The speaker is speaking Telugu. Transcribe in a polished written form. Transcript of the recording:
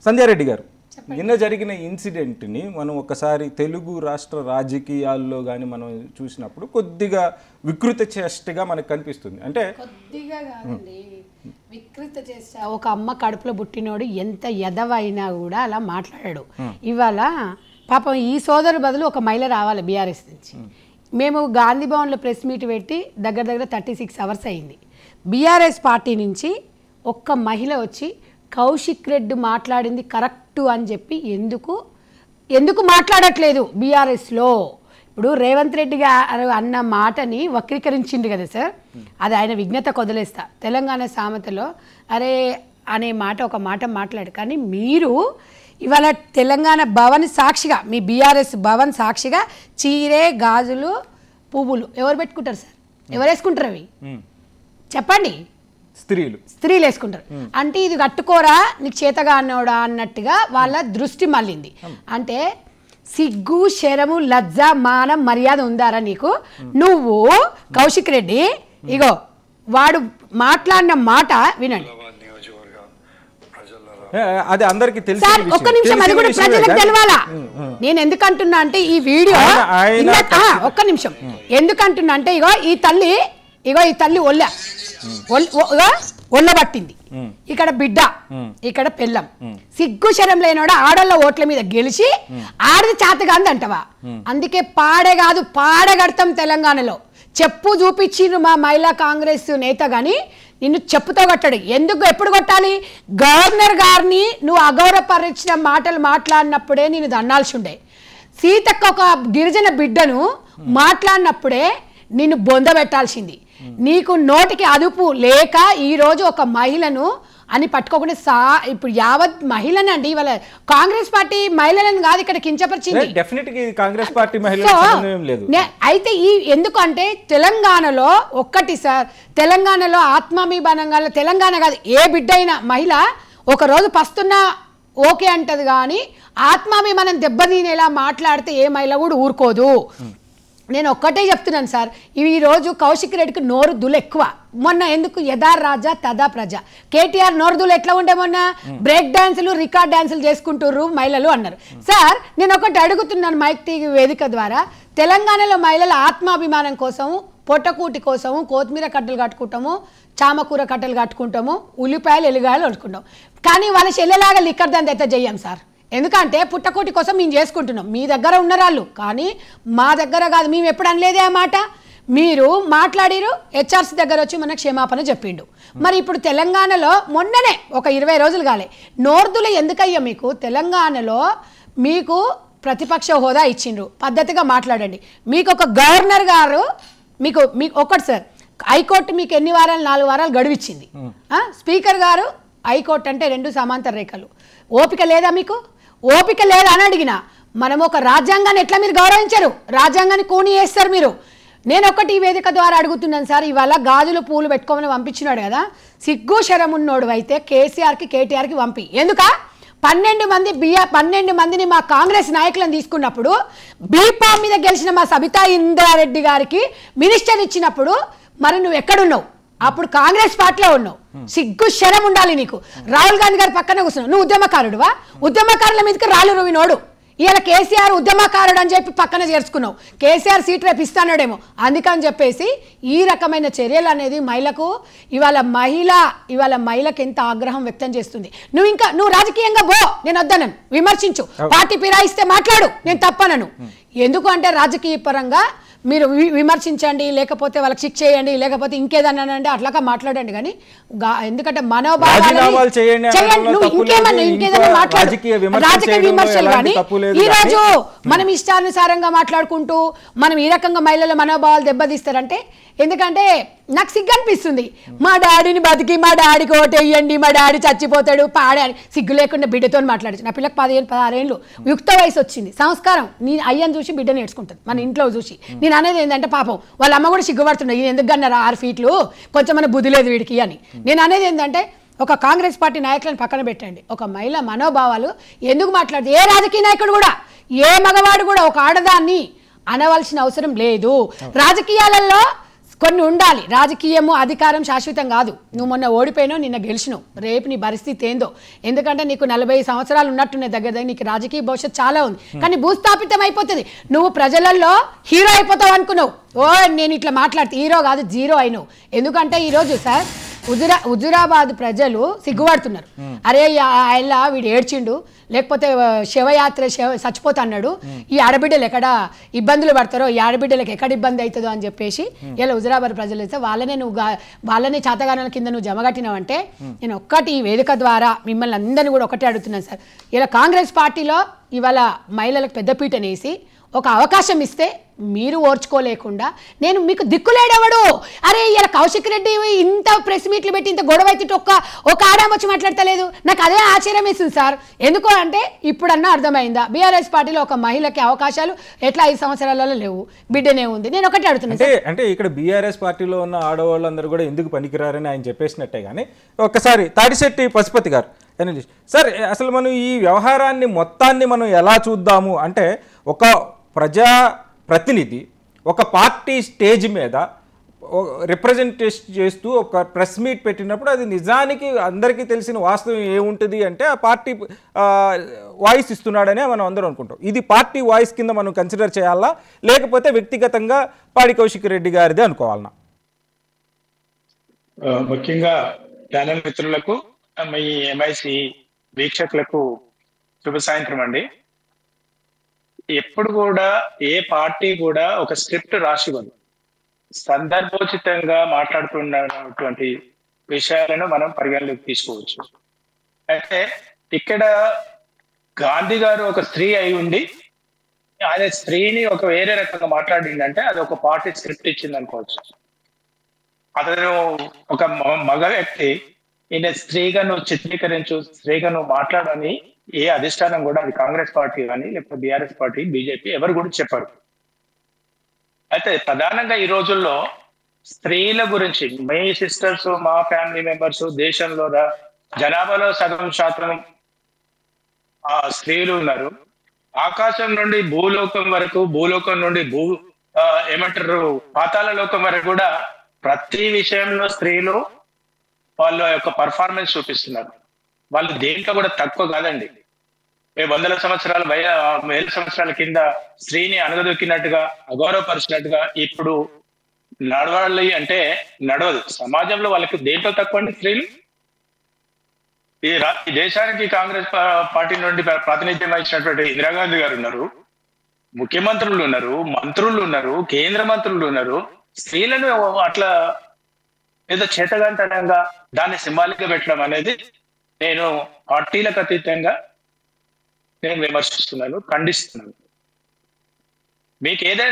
సంధ్యారెడ్డి గారు, నిన్న జరిగిన ఇన్సిడెంట్ని మనం ఒకసారి తెలుగు రాష్ట్ర రాజకీయాల్లో కానీ మనం చూసినప్పుడు కొద్దిగా వికృత చేష్టగా మనకు కనిపిస్తుంది. అంటే కొద్దిగా కాదండి, వికృత చేస్తా. ఒక అమ్మ కడుపులో పుట్టినోడు ఎంత ఎదవైనా కూడా అలా మాట్లాడాడు. ఇవాళ పాపం ఈ సోదరు బదులు ఒక మహిళ రావాలి బీఆర్ఎస్ నుంచి. మేము గాంధీ భవన్లో ప్రెస్ మీట్ పెట్టి దగ్గర 36 అవర్స్ అయింది. బీఆర్ఎస్ పార్టీ నుంచి ఒక్క మహిళ వచ్చి కౌశిక్ రెడ్డి మాట్లాడింది కరెక్టు అని చెప్పి ఎందుకు మాట్లాడట్లేదు బీఆర్ఎస్లో? ఇప్పుడు రేవంత్ రెడ్డి గారు అన్న మాటని వక్రీకరించింది కదా సార్, అది ఆయన విజ్ఞత కొదిలేస్తా. తెలంగాణ సామెతలో అరే అనే మాట ఒక మాట మాట్లాడు. కానీ మీరు ఇవాళ తెలంగాణ భవన్ సాక్షిగా, మీ బీఆర్ఎస్ భవన్ సాక్షిగా చీరే గాజులు పువ్వులు ఎవరు పెట్టుకుంటారు సార్? ఎవరు వేసుకుంటారు అవి చెప్పండి? స్త్రీలు వేసుకుంటారు. అంటే ఇది కట్టుకోరా నీకు చేతగా అన్నోడా అన్నట్టుగా వాళ్ళ దృష్టి మళ్ళింది. అంటే సిగ్గు శరము లజ్జ మానం మర్యాద ఉందారా నీకు? నువ్వు కౌశిక్ రెడ్డి ఇగో వాడు మాట్లాడిన మాట వినండి. అది అందరికి తెలుసు. ఒక్క నిమిషం, అది కూడా ప్రజలకు తెలవాలా. నేను ఎందుకంటున్నా అంటే ఈ వీడియో ఒక్క నిమిషం ఎందుకంటున్నా అంటే ఇగో ఈ తల్లి ఒళ్ళబట్టింది, ఇక్కడ బిడ్డ, ఇక్కడ పెళ్ళం. సిగ్గు శరం లేనోడ ఆడోళ్ళ ఓట్ల మీద గెలిచి ఆడది చేతగాంది అంటవా? అందుకే పాడే కాదు పాడగడతాం తెలంగాణలో. చెప్పు చూపించిండ్రు మా మహిళా కాంగ్రెస్ నేత గాని నిన్ను చెప్పుతో కొట్టాడు. ఎందుకు ఎప్పుడు కొట్టాలి? గవర్నర్ గారిని నువ్వు అగౌరవపరిచిన మాటలు మాట్లాడినప్పుడే నేను దన్నాల్సి ఉండే. సీతక్క ఒక గిరిజన బిడ్డను మాట్లాడినప్పుడే నిన్ను బొందబెట్టాల్సింది. నీకు నోటికి అదుపు లేక ఈరోజు ఒక మహిళను అని పట్టుకోకుండా ఇప్పుడు యావత్ మహిళనండి ఇవాళ కాంగ్రెస్ పార్టీ మహిళలను కాదు ఇక్కడ కించపరిచింది. అయితే ఎందుకంటే తెలంగాణలో ఒక్కటి సార్, తెలంగాణలో ఆత్మాభిమానంగా తెలంగాణ కాదు ఏ బిడ్డ అయినా మహిళ ఒకరోజు పస్తున్నా ఓకే అంటది, కానీ ఆత్మాభిమానం దెబ్బతీనేలా మాట్లాడితే ఏ మహిళ కూడా ఊరుకోదు. నేను ఒక్కటే చెప్తున్నాను సార్, ఈరోజు కౌశిక్ రెడ్డికి నోరు దులు ఎక్కువ. మొన్న ఎందుకు యథా రాజా తదా ప్రజ, కేటీఆర్ నోరు దులు ఎట్లా ఉండే? మొన్న బ్రేక్ డాన్సులు రికార్డ్ డాన్సులు చేసుకుంటుర్రు మహిళలు అన్నారు. సార్ నేను ఒకటి అడుగుతున్నాను మైక్ టీవీ వేదిక ద్వారా, తెలంగాణలో మహిళల ఆత్మాభిమానం కోసం పొట్టకూటి కోసము కొత్తిమీర కట్టలు కట్టుకుంటాము, చామకూర కట్టలు కట్టుకుంటాము, ఉల్లిపాయలు ఎల్లిగాయలు వండుకుంటాం, కానీ వాళ్ళ చెల్లెలాగా లిక్కర్ దంద అయితే చెయ్యం సార్. ఎందుకంటే పుట్టకోటి కోసం మేము చేసుకుంటున్నాం. మీ దగ్గర ఉన్నరాళ్ళు, కానీ మా దగ్గర కాదు. మేము ఎప్పుడు అనలేదే ఆ మాట. మీరు మాట్లాడిరు, హెచ్ఆర్సీ దగ్గర వచ్చి మనకు క్షమాపణ చెప్పిండు. మరి ఇప్పుడు తెలంగాణలో మొన్ననే ఒక 20 రోజులు కాలే నోర్దులు ఎందుకయ్యా మీకు? తెలంగాణలో మీకు ప్రతిపక్ష హోదా ఇచ్చిండ్రు, పద్ధతిగా మాట్లాడండి. మీకు ఒక గవర్నర్ గారు మీకు ఒకటి సార్, హైకోర్టు మీకు ఎన్ని వారాలు 4 వారాలు గడువిచ్చింది. స్పీకర్ గారు హైకోర్టు అంటే 2 సమాంతర రేఖలు. ఓపిక లేదా మీకు? ఓపిక లేదా అని అడిగిన. మనం ఒక రాజ్యాంగాన్ని ఎట్లా మీరు గౌరవించరు? రాజ్యాంగాన్ని కూని వేస్తారు మీరు. నేను ఒకటి ఈ వేదిక ద్వారా అడుగుతున్నాను సార్, ఇవాళ గాజులు పూలు పెట్టుకోమని పంపించినాడు కదా, సిగ్గు శరమున్నోడు అయితే కేసీఆర్కి కేటీఆర్కి పంపి. ఎందుక 12 మందిని మా కాంగ్రెస్ నాయకులను తీసుకున్నప్పుడు బీపా మీద గెలిచిన మా సబితా ఇంద్రారెడ్డి గారికి మినిస్టర్ ఇచ్చినప్పుడు మరి నువ్వు ఎక్కడున్నావు? అప్పుడు కాంగ్రెస్ పార్టీలో ఉన్నావు. సిగ్గు శరం ఉండాలి నీకు. రాహుల్ గాంధీ గారి పక్కన కూర్చున్నావు. నువ్వు ఉద్యమకారుడువా? ఉద్యమకారుల మీదకి రాళ్ళు రువినోడు. ఇవాళ కేసీఆర్ ఉద్యమకారుడు అని చెప్పి పక్కన చేర్చుకున్నావు. కేసీఆర్ సీట్ రేపు ఇస్తానాడేమో అందుకని చెప్పేసి ఈ రకమైన చర్యలు అనేది మహిళకు ఇవాళ మహిళకు ఎంత ఆగ్రహం వ్యక్తం చేస్తుంది. నువ్వు రాజకీయంగా పో, నేను వద్దనను, విమర్శించు, పార్టీ ఫిరాయిస్తే మాట్లాడు, నేను తప్పనను. ఎందుకు అంటే రాజకీయ పరంగా మీరు విమర్శించండి, లేకపోతే వాళ్ళకి శిక్ష చేయండి, లేకపోతే ఇంకేదన్నా అంటే అట్లాగా మాట్లాడండి. కానీ ఎందుకంటే మనోభావాలు ఇంకేదన్నా మాట్లాడు, రాజకీయ విమర్శలు. కానీ ఈ రోజు మనం ఇష్టానుసారంగా మాట్లాడుకుంటూ మనం ఈ రకంగా మహిళల మనోభావాలు దెబ్బతీస్తారంటే, ఎందుకంటే నాకు సిగ్గు అనిపిస్తుంది. మా డాడీని బతికి మా డాడీకి ఓటేయండి, మా డాడీ చచ్చిపోతాడు పాడే అని సిగ్గు లేకుండా బిడ్డతో మాట్లాడచ్చు. నా పిల్లకి 15-16 ఏళ్ళు యుక్త వయసు వచ్చింది. సంస్కారం నేను అయ్యని చూసి బిడ్డ నేర్చుకుంటుంది, మన ఇంట్లో చూసి. నేను అనేది ఏంటంటే పాపం వాళ్ళ అమ్మ కూడా సిగ్గుపడుతుండే, ఈయన ఎందుకు కన్నారా 6 ఫీట్లు, కొంచెం మన బుద్ధి లేదు వీడికి అని. నేను అనేది ఏంటంటే ఒక కాంగ్రెస్ పార్టీ నాయకులను పక్కన పెట్టండి, ఒక మహిళ మనోభావాలు ఎందుకు మాట్లాడుతుంది? ఏ రాజకీయ నాయకుడు కూడా, ఏ మగవాడు కూడా ఒక ఆడదాన్ని అనవలసిన అవసరం లేదు. రాజకీయాలలో కొన్ని ఉండాలి. రాజకీయము అధికారం శాశ్వతం కాదు. నువ్వు మొన్న ఓడిపోయినావు, నిన్న గెలిచినావు, రేపు నీ పరిస్థితి ఏందో. ఎందుకంటే నీకు 40 సంవత్సరాలు ఉన్నట్టున్నాయి దగ్గర నీకు రాజకీయ భవిష్యత్తు చాలా ఉంది. కానీ భూస్థాపితం అయిపోతుంది. నువ్వు ప్రజలలో హీరో అయిపోతావు అనుకున్నావు. నేను ఇట్లా మాట్లాడితే హీరో కాదు, జీరో అయినావు. ఎందుకంటే ఈరోజు సార్ హుజురాబాద్ ప్రజలు సిగ్గుపడుతున్నారు. అరే ఆయన వీడు ఏడ్చిండు, లేకపోతే శివయాత్ర చచ్చిపోతా అన్నాడు, ఈ ఆడబిడ్డలు ఎక్కడ ఇబ్బందులు పడతారో, ఈ ఆడబిడ్డలకు ఎక్కడ ఇబ్బంది అవుతుందో అని చెప్పేసి ఇలా హుజురాబాద్ ప్రజలు అయితే వాళ్ళనే చేతగానాల కింద నువ్వు జమగట్టినావంటే నేను ఒక్కటి ఈ వేదిక ద్వారా మిమ్మల్ని అందరినీ కూడా ఒకటే అడుగుతున్నాను సార్. ఇలా కాంగ్రెస్ పార్టీలో ఇవాళ మహిళలకు పెద్దపీటనేసి ఒక అవకాశం ఇస్తే మీరు ఓర్చుకోలేకుండా నేను మీకు దిక్కులేడవడు. అరే ఇలా కౌశిక్ రెడ్డి ఇంత ప్రెస్ మీట్లు పెట్టి ఇంత గొడవ అయితే ఒక ఆడామ వచ్చి మాట్లాడతలేదు. నాకు అదే ఆశ్చర్యం వేసింది సార్. ఎందుకు అంటే ఇప్పుడన్నా అర్థమైందా బీఆర్ఎస్ పార్టీలో ఒక మహిళకి అవకాశాలు ఎట్లా 5 సంవత్సరాలలో లేవు, బిడ్డనే ఉంది. నేను ఒకటే అడుగుతున్నాను. అంటే ఇక్కడ బీఆర్ఎస్ పార్టీలో ఉన్న ఆడవాళ్ళందరూ కూడా ఎందుకు పనికిరారని ఆయన చెప్పేసినట్టే. కానీ ఒక్కసారి తాడిశెట్టి పశుపతి గారు సార్, అసలు మనం ఈ వ్యవహారాన్ని మొత్తాన్ని మనం ఎలా చూద్దాము అంటే, ఒక ప్రజా ప్రతినిధి ఒక పార్టీ స్టేజ్ మీద రిప్రజెంటేషన్ చేస్తూ ఒక ప్రెస్ మీట్ పెట్టినప్పుడు అది నిజానికి అందరికీ తెలిసిన వాస్తవం ఏముంటుంది అంటే ఆ పార్టీ వాయిస్ ఇస్తున్నాడనే మనం అందరం అనుకుంటాం. ఇది పార్టీ వాయిస్ కింద మనం కన్సిడర్ చేయాలా, లేకపోతే వ్యక్తిగతంగా పాడి కౌశిక్ రెడ్డి గారిదే అనుకోవాలన్నా? ముఖ్యంగా ఛానల్ మిత్రులకు, మీ ఎంఐసి వీక్షకులకు శుభ సాయంత్రం అండి. ఎప్పుడు కూడా ఏ పార్టీ కూడా ఒక స్క్రిప్ట్ రాసివ్వదు. సందర్భోచితంగా మాట్లాడుతున్నటువంటి విషయాలను మనం పరిగణలోకి తీసుకోవచ్చు. అయితే ఇక్కడ గాంధీ గారు ఒక స్త్రీ అయి ఉండి ఆయన స్త్రీని ఒక వేరే రకంగా మాట్లాడిందంటే అది ఒక పార్టీ స్క్రిప్ట్ ఇచ్చింది అనుకోవచ్చు. అతను ఒక మగ వ్యక్తి ఈయన స్త్రీగా నువ్వు చిత్రీకరించు, స్త్రీగా నువ్వు మాట్లాడని ఏ అధిష్టానం కూడా, అది కాంగ్రెస్ పార్టీ కానీ లేకపోతే బీఆర్ఎస్ పార్టీ, బీజేపీ ఎవరు కూడా చెప్పారు. అయితే ప్రధానంగా ఈ రోజుల్లో స్త్రీల గురించి, మీ సిస్టర్స్, మా ఫ్యామిలీ మెంబర్స్, దేశంలో జనాభాలో సగం శాతం స్త్రీలు ఉన్నారు. ఆకాశం నుండి భూలోకం వరకు, భూలోకం నుండి ఏమంటారు పాతాళ లోకం వరకు కూడా ప్రతి విషయంలో స్త్రీలు వాళ్ళ యొక్క పర్ఫార్మెన్స్ చూపిస్తున్నారు. వాళ్ళు దేంట్లో కూడా తక్కువ కాదండి. 100 సంవత్సరాలు వేల సంవత్సరాల కింద స్త్రీని అనగదొక్కినట్టుగా, అగౌరవపరిచినట్టుగా ఇప్పుడు నడవాలి అంటే నడవదు. సమాజంలో వాళ్ళకి దేంట్లో తక్కువ అండి స్త్రీలు? ఈ దేశానికి కాంగ్రెస్ పార్టీ నుండి ప్రాతినిధ్యం వహించినటువంటి ఇందిరాగాంధీ గారు ఉన్నారు, ముఖ్యమంత్రులు ఉన్నారు, మంత్రులు ఉన్నారు, కేంద్ర మంత్రులు ఉన్నారు. స్త్రీలను అట్లా ఏదో చేతగాంతనంగా దాన్ని సింబాలిక్ గా పెట్టడం అనేది నేను పార్టీలకు అతీతంగా నేను విమర్శిస్తున్నాను, ఖండిస్తున్నాను. మీకు ఏదైనా